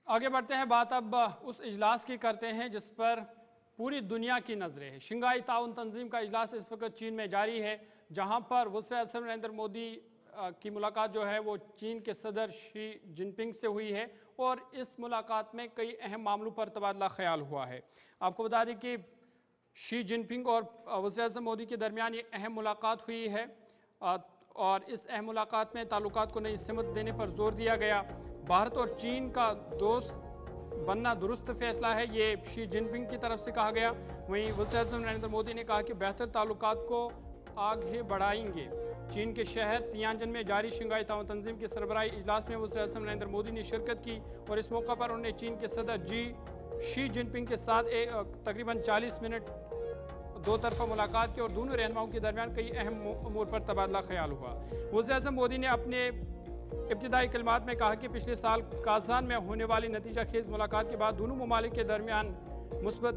आगे बढ़ते हैं, बात अब उस इजलास की करते हैं जिस पर पूरी दुनिया की नज़रें हैं। शंघाई ताउन तंजीम का इजलास इस वक्त चीन में जारी है, जहां पर वज़ीर-ए-आज़म नरेंद्र मोदी की मुलाकात जो है वो चीन के सदर शी जिनपिंग से हुई है और इस मुलाकात में कई अहम मामलों पर तबादला ख्याल हुआ है। आपको बता दें कि शी जिनपिंग और वज़ीर-ए-आज़म मोदी के दरमियान ये अहम मुलाकात हुई है और इस अहम मुलाकात में ताल्लुकात को नई सिमत देने पर जोर दिया गया। भारत और चीन का दोस्त बनना दुरुस्त फैसला है, ये शी जिनपिंग की तरफ से कहा गया। वहीं वज़ीर-ए-आज़म नरेंद्र मोदी ने कहा कि बेहतर ताल्लुकात को आगे बढ़ाएंगे। चीन के शहर तियानजिन में जारी शंघाई ताउन तंजीम के सरबराही इजलास में वज़ीर-ए-आज़म नरेंद्र मोदी ने शिरकत की और इस मौका पर उन्होंने चीन के सदर शी जिनपिंग के साथ तकरीबन 40 मिनट दो तरफा मुलाकात की और दोनों रहनुमाओं के दरमियान कई अहम उमूर पर तबादला ख्याल हुआ। वज़ीर-ए-आज़म मोदी ने अपने इब्तिदाई कलिमात में कहा कि पिछले साल काज़ान में होने वाली नतीजा खेज मुलाकात के बाद दोनों ममालिक के दरमियान मुस्बत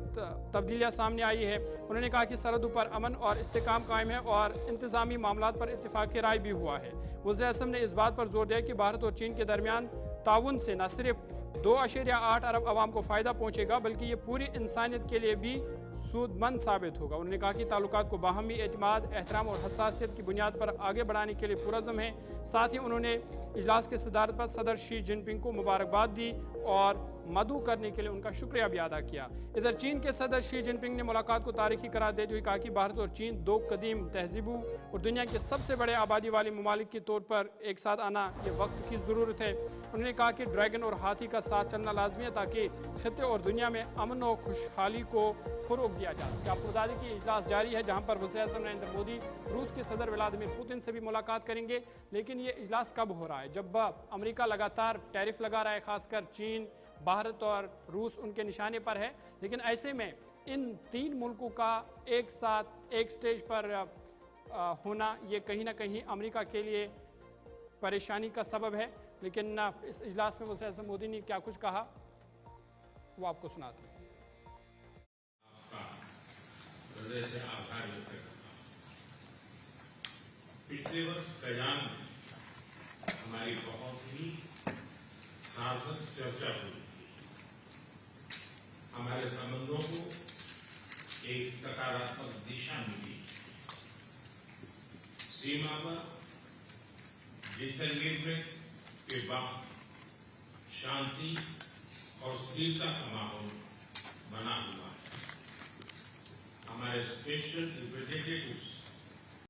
तब्दीलियाँ सामने आई है। उन्होंने कहा कि सरहदों पर अमन और इस्तेकाम कायम है और इंतज़ामी मामलात पर इत्तेफाक राय भी हुआ है। वज़ीर-ए-आज़म ने इस बात पर जोर दिया कि भारत और चीन के दरमियान ताउन से न सिर्फ 2.8 अरब आवाम को फ़ायदा पहुँचेगा बल्कि ये पूरी इंसानियत के लिए भी सूदमंद साबित होगा। उन्होंने कहा कि ताल्लुकात को बाहमी एतमाद, एहतराम और हसासियत की बुनियाद पर आगे बढ़ाने के लिए पुरज़म है। साथ ही उन्होंने इजलास के सदारत पर सदर शी जिनपिंग को मुबारकबाद दी और मदऊ करने के लिए उनका शुक्रिया भी अदा किया। इधर चीन के सदर शी जिनपिंग ने मुलाकात को तारीखी करार देते हुए कहा कि भारत और चीन दो कदीम तहजीबों और दुनिया के सबसे बड़े आबादी वाले ममालिक के तौर पर एक साथ आना ये वक्त की ज़रूरत है। उन्होंने कहा कि ड्रैगन और हाथी का साथ चलना लाजमी है ताकि खित्ते और दुनिया में अमन और खुशहाली को फ़रोग़ दिया जा सके। आपको बता दें कि इजलास जारी है जहाँ पर वज़ीर-ए-आज़म नरेंद्र मोदी रूस के सदर व्लादिमीर पुतिन से भी मुलाकात करेंगे। लेकिन ये इजलास कब हो रहा है? जब अमेरिका लगातार टैरिफ लगा रहा है, खासकर चीन, भारत और रूस उनके निशाने पर है। लेकिन ऐसे में इन तीन मुल्कों का एक साथ एक स्टेज पर होना ये कहीं ना कहीं अमेरिका के लिए परेशानी का सबब है। लेकिन इस इजलास में वज़ीर-ए-आज़म मोदी ने क्या कुछ कहा वो आपको सुनाते हैं। हृदय से आभार व्यक्त करता हूं। पिछले वर्ष कयान में हमारी बहुत ही सार्थक चर्चा हुई थी। हमारे संबंधों को एक सकारात्मक दिशा मिली। सीमा पर डिसएंगेजमेंट के बाद शांति और स्थिरता का माहौल बना हुआ है। हमारे स्पेशल रिप्रेजेंटेटिव्स